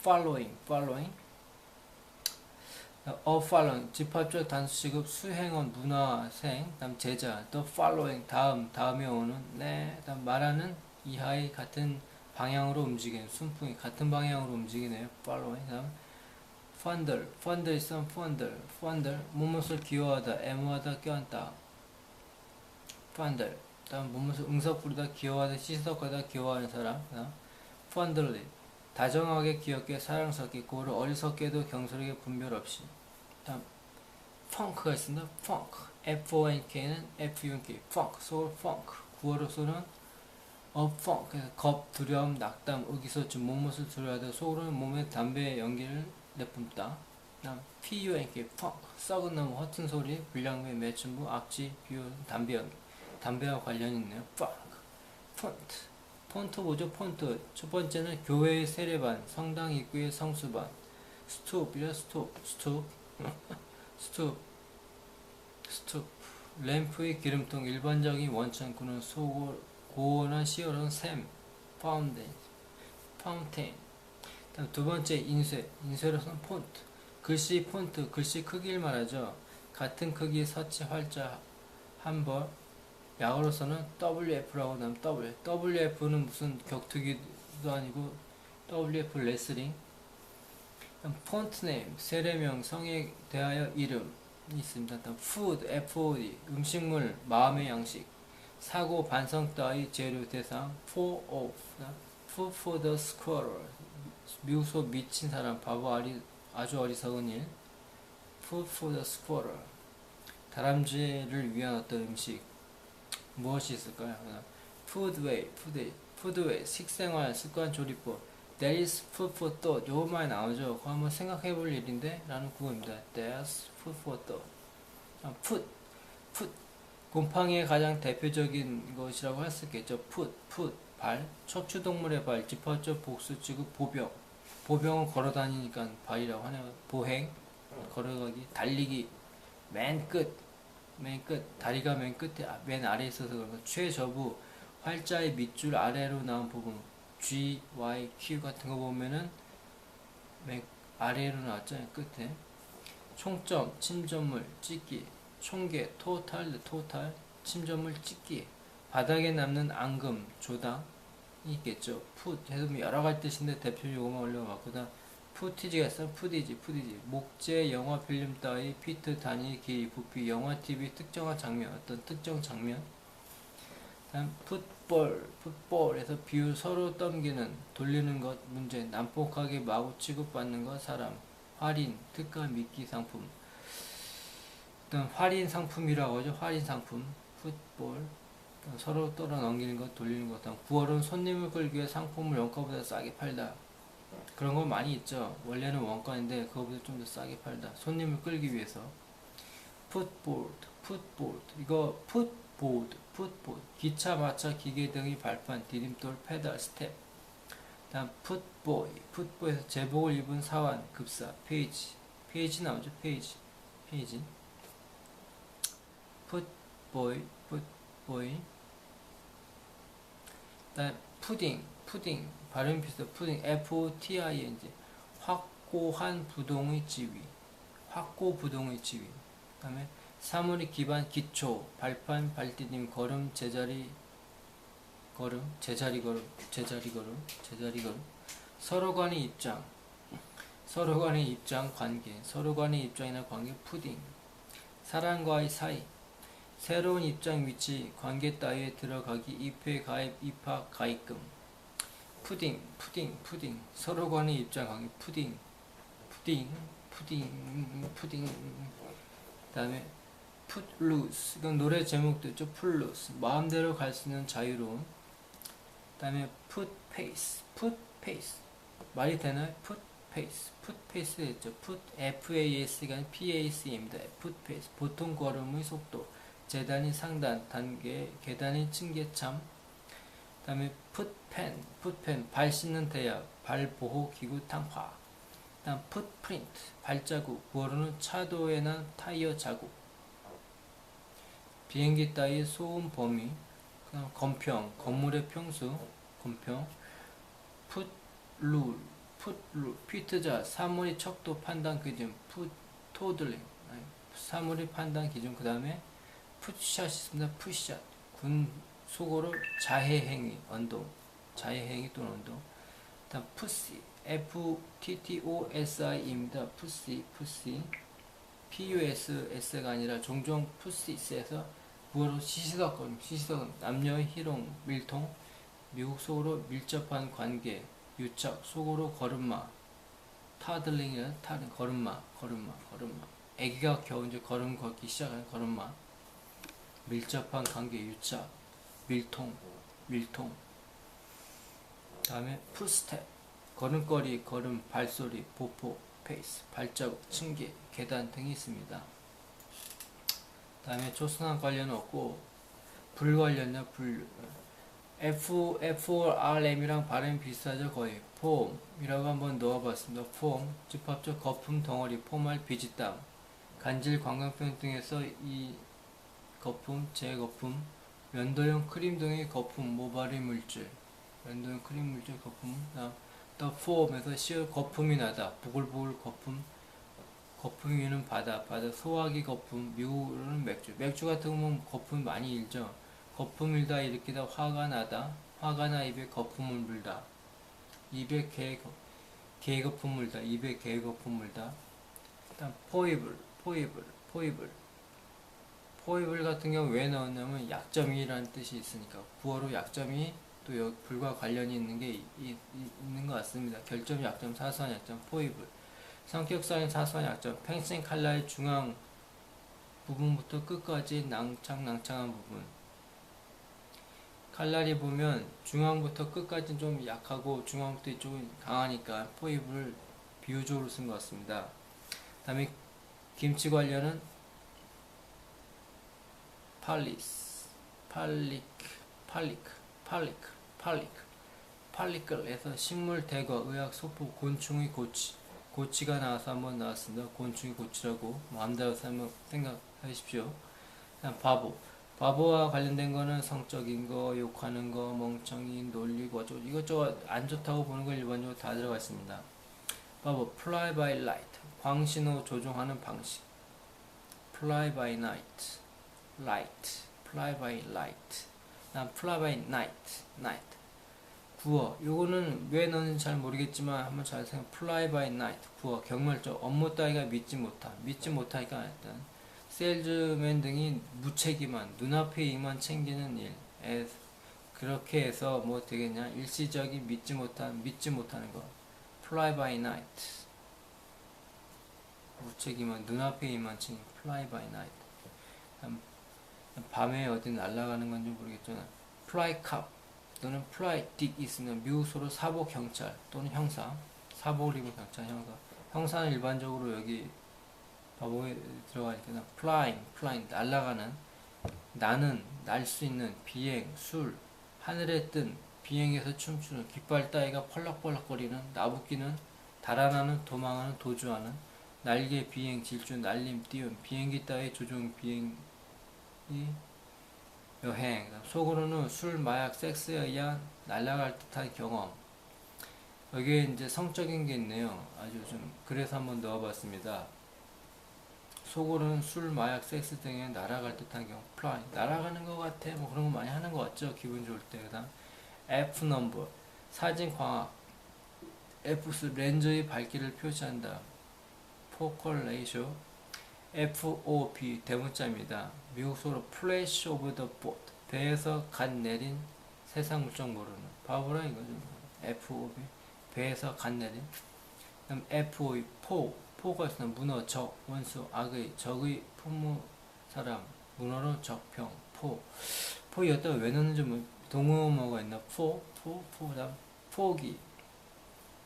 following following 집합적 단수식읍 수행원 문화생 그다음 제자 the following 다음에 오는 네 그다음 말하는 이하의 같은 방향으로 움직이는 순풍이 같은 방향으로 움직이네요. following 그다음 fondle 있으면 fondle 무엇을 귀여워하다 애무하다 껴안다 fondle 다음 무엇을 응석 부르다 귀여워하다 시석하다 귀여워하는 사람 그다음 fondly 다정하게 귀엽게 사랑스럽게 고를 어리석게도 경솔하게 분별 없이 다음 funk가 있습니다. funk F-O-N-K는 F-U-N-K funk 소울 funk 구어로서는 funk 그래서 겁, 두려움, 낙담, 의기소침 몸을 두려워하다 속으로는 몸에 담배의 연기를 내뿜다. 다음 P-U-N-K funk 썩은 나무 허튼 소리 불량배 매춘부 악취 비율 담배 연기 담배와 관련이 있네요. funk 폰트 뭐죠? 폰트 첫 번째는 교회의 세례반 성당 입구의 성수반 스톱이라 스톱 램프의 기름통 일반적인 원천구는 고온한 시어로는 샘 파운테인 두 번째 인쇄로서는 폰트 폰트 글씨 크기를 말하죠. 같은 크기 서치 활자 한벌 약으로서는 WF라고 하면 WF는 무슨 격투기도 아니고 WF 레슬링 폰트 네임 세례명 성에 대하여 이름이 있습니다. food FOD 음식물 마음의 양식 사고 반성 따위 재료 대상 for of food for the squirrel 미우소 미친 사람 바보 아주 어리석은 일 food for the squirrel 다람쥐를 위한 어떤 음식 무엇이 있을까요? foodway 식생활 습관 조리법 there is food for thought 요거 많이 나오죠. 그거 한번 생각해 볼 일인데 라는 구호입니다. there's food for thought foot 곰팡이의 가장 대표적인 것이라고 할 수 있겠죠. foot 발 척추동물의 발 집합적 복수 취급 보병은 걸어다니니까 발이라고 하네요. 보행 걸어가기 달리기 맨 끝 다리가 맨 끝에 맨 아래에 있어서 그런 거 최저부 활자의 밑줄 아래로 나온 부분 G, Y, Q 같은 거 보면은 맨 아래로 나왔잖아요. 끝에 총점, 침전물, 찍기 총계, 토탈 침전물 찍기 바닥에 남는 앙금, 조당이 있겠죠. 풋 해서 여러 가지 뜻인데 대표 요거만 올려봤거든. 푸티지가 있어. 푸디지 목재, 영화, 필름 따위, 피트, 단위, 길이, 부피, 영화, TV 특정한 장면, 어떤 특정 장면. 다음 풋볼에서 비율 서로 넘기는, 돌리는 것, 문제, 난폭하게 마구 취급받는 것, 사람, 할인, 특가, 미끼 상품. 일단 할인 상품이라고 하죠. 할인 상품, 풋볼. 서로 떨어 넘기는 것, 돌리는 것. 9월은 손님을 끌기 위해 상품을 원가보다 싸게 팔다. 그런 거 많이 있죠. 원래는 원가인데 그거보다 좀 더 싸게 팔다. 손님을 끌기 위해서. 풋보드. 이거 풋보드. 기차, 마차, 기계 등의 발판, 디딤돌, 페달, 스텝. 다음 풋보이에서 제복을 입은 사원, 급사, 페이지 나오죠. 페이지. 풋보이. 다음 푸딩 발음 비슷해. 푸딩 FOTING 확고한 부동의 지위 그다음에 사물의 기반 기초 발판 발디딤 걸음 제자리 걸음 서로 간의 입장 서로 간의 입장, 관계, 서로 간의 입장이나 관계, 푸딩, 사람과의 사이, 새로운 입장, 위치, 관계 따위에 들어가기, 입회, 가입, 입학, 가입금, 푸딩, 서로 간의 입장, 관계, 푸딩, 다음에 풋루스, 이건 노래 제목도 있죠. 풋루스, 마음대로 갈 수 있는 자유로움. 다음에 풋페이스, 말이 되나요? 풋페이스 했죠. FAS가 아니라 PAC입니다. 풋페이스, 보통 걸음의 속도, 재단위 상단, 단계, 계단위 층계참. 다음에 풋펜, 발 씻는 대약, 발 보호 기구 탕화. 다음 풋프린트, 발자국, 구어로는 차도에 난 타이어 자국. 비행기 따위 소음 범위, 그다음 건평, 건물의 평수, 건평. 풋룰, 피트자, 사물의 척도 판단 기준, 토들링, 사물의 판단 기준. 그 다음에 풋샷이 있습니다. 풋샷, 군 속어로 자해행위, 운동, 자해행위 또는 운동. 다음 푸시, FTTOSI입니다. 푸시, PUSS가 아니라 종종 푸시스에서 부어로 시시덕거림, 남녀의 희롱, 밀통, 미국 속으로 밀접한 관계, 유착, 속으로 걸음마, 타들링이란 걸음마. 애기가 겨우 이제 걸음 걷기 시작하는 걸음마, 밀접한 관계, 유착, 밀통. 다음에 풋스텝, 걸음걸이, 걸음, 발소리, 보폭, 페이스, 발자국, 층계, 계단 등이 있습니다. 다음에 초순환 관련은 없고 불 관련요. FORM이랑 발음이 비슷하죠. 거의 폼이라고 한번 넣어봤습니다. 폼, 집합적 거품 덩어리, 폼할 비지땀, 간질, 관광병 등에서 이 거품, 재거품, 면도용 크림 등의 거품, 모발의 물질, 면도용 크림 물질 거품. 더 폼에서 시어 거품이 나다, 보글보글 거품, 거품 위는 바다, 소화기 거품, 미국으로는 맥주 같은 경우는 거품이 많이 일죠. 거품 일다 일으키다, 화가 나 입에 거품을 물다, 입에 개거품 물다, 입에 개거품 물다. 일단 포이블 같은 경우 왜 넣었냐면 약점이라는 뜻이 있으니까, 구어로 약점이 또 불과 관련이 있는 게 있는 것 같습니다. 결점, 약점, 사소한 약점, 포이블. 성격상의 사소한 약점, 펜싱 칼날의 중앙 부분부터 끝까지 낭창한 부분. 칼날이 보면 중앙부터 끝까지 좀 약하고 중앙부터 이쪽은 강하니까 포입을 비유적으로 쓴 것 같습니다. 다음에 김치 관련은 팔리클에서 식물 대거, 의학 소포, 곤충의 고치가 나와서 한번 나왔습니다. 곤충의 고치라고 마음대로 생각하십시오. 바보와 관련된 거는 성적인 거, 욕하는 거, 멍청이, 놀리고 이것저것 안 좋다고 보는 거 일반적으로 다 들어가 있습니다. 바보, fly by light, 광신호 조종하는 방식. fly by night, fly by night. 구어, 요거는 왜 넣는지 잘 모르겠지만 한번 잘 생각. fly by night, 구어, 경멸적, 업무 따위가 믿지 못하니까 일단 세일즈맨 등이 무책임한, 눈앞의 이만 챙기는 일, 그렇게 해서 뭐 되겠냐, 일시적인 믿지 못하는 거. fly by night, 무책임한, 눈앞의 이만 챙기는 fly by night. 밤에 어디 날아가는 건지 모르겠지만 fly cop 또는 fly dick 있으면 미국서로 사복 경찰 또는 형사, 사복을 입은 경찰, 형사는 일반적으로 여기 바보에 들어가니까 flying, 날아가는, 나는, 날 수 있는, 비행, 술, 하늘에 뜬, 비행에서 춤추는, 깃발 따위가 펄럭펄럭거리는, 나부끼는, 달아나는, 도망하는, 도주하는, 날개, 비행, 질주, 날림, 띄움, 비행기 따위 조종, 비행이, 여행. 속으로는 술, 마약, 섹스에 의한 날아갈 듯한 경험. 여기에 이제 성적인 게 있네요. 아주 좀, 그래서 한번 넣어봤습니다. 속으로는 술, 마약, 섹스 등에 날아갈 듯한 경우, fly, 날아가는 것 같아, 뭐 그런 거 많이 하는 것 같죠, 기분 좋을 때. 그다음 F 넘버, 사진 광학, F's 렌즈의 밝기를 표시한다. Focal ratio. FOB 대문자입니다. 미국 소로 Flash of the boat. 배에서 갓 내린 세상 물정 모르는 바보라 이거죠. FOB 배에서 갓 내린. 그다음 FOE 포가 있으면 문어, 적, 원수, 악의, 적의 풍무 사람, 문어로 적평, 포였다가 왜 넣는지 동어뭐가 있나? 그다음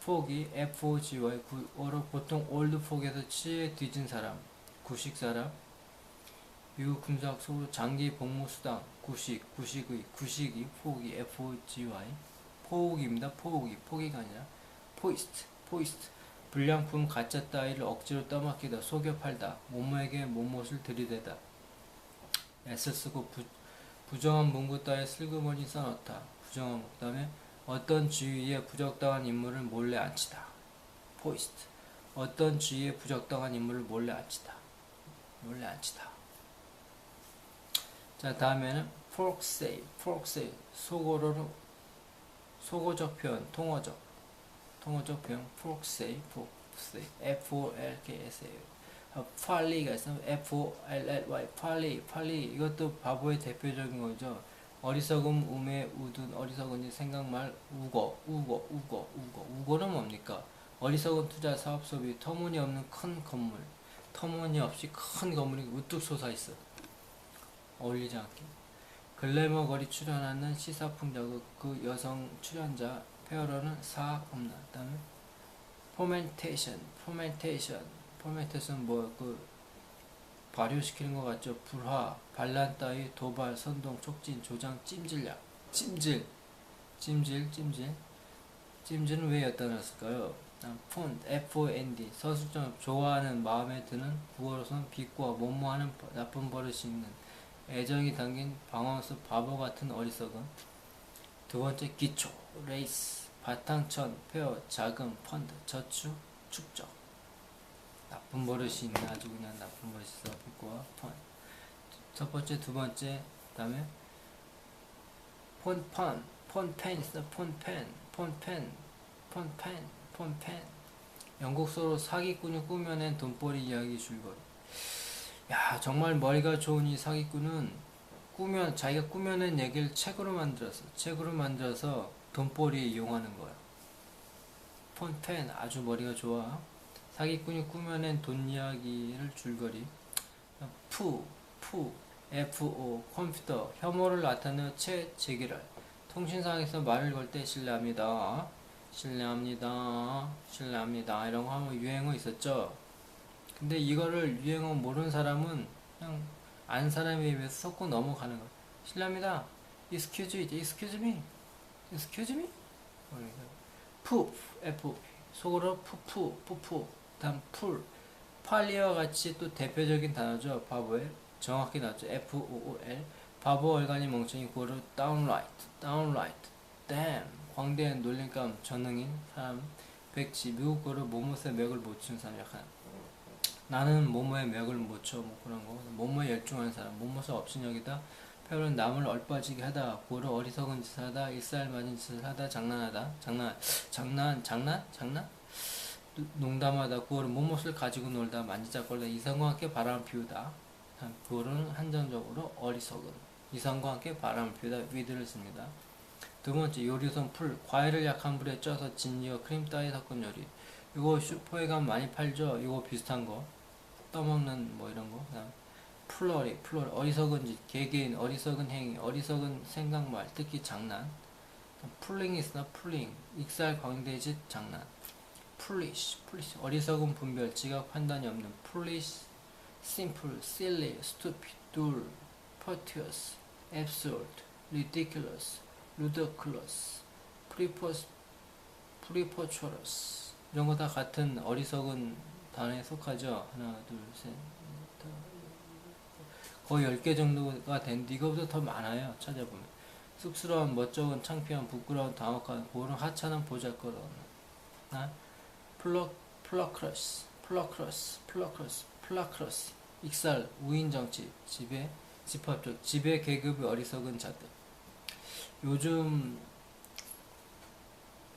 포기, FOGY 구어로 보통 올드 폭에서 치에 뒤진 사람, 구식 사람. 미국 군사학 소로 장기 복무 수당, 구식이 포기, FOGY 포기입니다. 포기가 아니라 포이스트. 불량품 가짜 따위를 억지로 떠맡기다, 속여 팔다, 모모에게 모못을 들이대다, 애써 쓰고 부정한 문구 따위 슬그머니 써넣다. 부정한 그 다음에 어떤 주위에 부적당한 인물을 몰래 앉히다. 포이스트. 어떤 주위에 부적당한 인물을 몰래 앉히다. 자, 다음에는 forksay. 속어적 표현, 통어적 표현, forksay. FOLKSA. 팔리가 있으면 FOLLY. 팔리. 이것도 바보의 대표적인 거죠. 어리석음, 우매, 우둔, 어리석은지, 생각말, 우거는 뭡니까? 어리석은 투자, 사업 소비, 터무니없는 큰 건물, 터무니없이 큰 건물이 우뚝 솟아있어. 어울리지 않게. 글래머 걸이 출연하는 시사풍자극, 그 여성 출연자 페어러는 사 없나. 다음에 포멘테이션 발효시키는 것 같죠. 불화, 반란 따위, 도발, 선동, 촉진, 조장, 찜질약, 찜질은 왜 여기다 놨을까요? FOND, 서술점, 좋아하는, 마음에 드는, 국어로서는 비꼬아, 뭐뭐하는 나쁜 버릇이 있는, 애정이 담긴 방언수, 바보 같은 어리석은. 두 번째 기초, 레이스, 바탕천, 페어, 자금, 펀드, 저축, 축적. 나쁜 버릇이 있네. 아주 그냥 나쁜 버릇이 있어. 비꼬아, 펀. 첫 번째, 두 번째, 그 다음에 폰펜 있어. 폰펜. 영국서로 사기꾼이 꾸며낸 돈벌이 이야기 줄거리. 야, 정말 머리가 좋은 이 사기꾼은 자기가 꾸며낸 얘기를 책으로 만들어서 돈벌이에 이용하는 거야. 폰펜, 아주 머리가 좋아. 사기꾼이 꾸며낸 돈 이야기를 줄거리. FO, 컴퓨터, 혐오를 나타내어 제기랄. 통신상에서 말을 걸 때 실례합니다 이런 거 하면 유행어 있었죠. 근데 이거를 유행어 모르는 사람은 그냥 안 사람에 비해서 섞고 넘어가는 거야. 실례합니다. Excuse me. F, 속으로 푸푸. 다음 풀. 팔리와 같이 또 대표적인 단어죠. 바보의 정확히 나왔죠. FOOL. 바보, 얼간이, 멍청이, 구어로 downright. damn. 광대한 놀림감, 전능인 사람. 백지, 미국 거로 모모의 맥을 못 치는 사람. 약간 나는 모모의 맥을 못 쳐. 뭐 그런 거. 모모에 열중하는 사람. 모모를 업신여기다. 표현은 남을 얼빠지게 하다. 구어로 어리석은 짓을 하다. 일살 맞은 짓을 하다. 장난하다. 장난? 농담하다. 구어로 모못을 가지고 놀다. 만지작거리다. 이성과 함께 바람을 피우다. 구어로는 한정적으로 어리석은. 이성과 함께 바람을 피우다. 위드를 씁니다. 두 번째, 요리선 풀. 과일을 약한 불에 쪄서 진이어 크림 따위 섞은 요리. 이거 슈퍼에 가면 많이 팔죠. 이거 비슷한 거. 떠먹는 뭐 이런 거. 그다음 플러리. 어리석은 짓, 개개인, 어리석은 행위, 어리석은 생각말, 특히 장난. 풀링 있으나 풀링. 익살, 광대의 짓, 장난. 풀리시. 어리석은 분별, 지각 판단이 없는. 풀리시, simple, silly, stupid, dull, fortuitous, absurd, ridiculous, ludicrous, preposterous. 이런 거 다 같은 어리석은 단어에 속하죠. 하나, 둘, 셋, 거의 10개 정도가 되는데 이거보다 더 많아요. 찾아보면. 쑥스러운, 멋쩍은, 창피한, 부끄러운, 당혹한, 고른, 하찮은, 보잘것없는. 플러크러스. 익살, 우인정치, 집합적, 지배 계급의 어리석은 자들. 요즘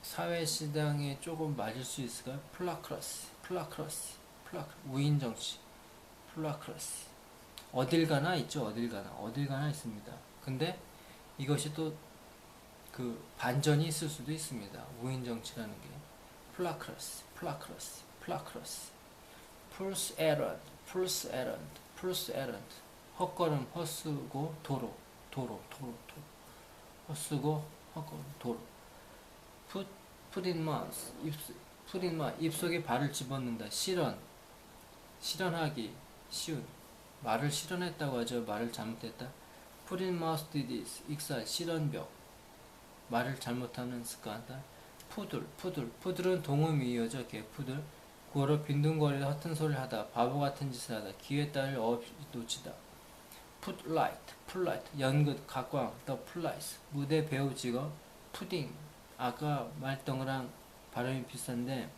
사회시장에 조금 맞을 수 있을까요? 우인 정치, 플라크러스. 어딜 가나 있죠, 어딜 가나 있습니다. 근데 이것이 또 그 반전이 있을 수도 있습니다. 우인 정치라는 게. 플라크러스. 풀스 에런드. 헛걸음, 헛수고, 도로. 헛수고, 헛걸음, 도로. put in mouth, 입속에 발을 집어넣는다. 실현하기, 쉬운. 말을 실현했다고 하죠. 말을 잘못했다. put in mouth disease, 익살, 실현벽. 말을 잘못하는 습관이다. 푸들은 동음이어져. 푸들. 구어로 빈둥거리다 허튼 소리를 하다. 바보 같은 짓을 하다. 기회 따위를 없이 놓치다. 풀라이트, 연극, 각광, 더 플라이스, 무대 배우 직업, 푸딩. 아까 말덩어랑 발음이 비슷한데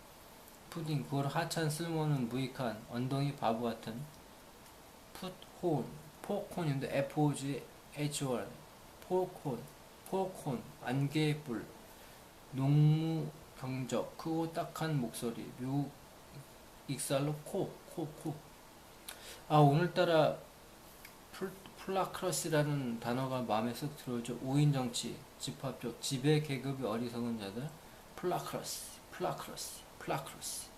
푸딩, 구어로 하찮은 쓸모없는 무익한 엉덩이 바보 같은. 포콘인데 FOGHOR, 포콘, 안개의 뿔, 농무 경적, 크고 딱한 목소리, 묘 익살로 코. 오늘따라 플라크러스라는 단어가 마음에 쏙 들어오죠. 우인정치, 집합적, 지배 계급이 어리석은 자들, 플라크러스.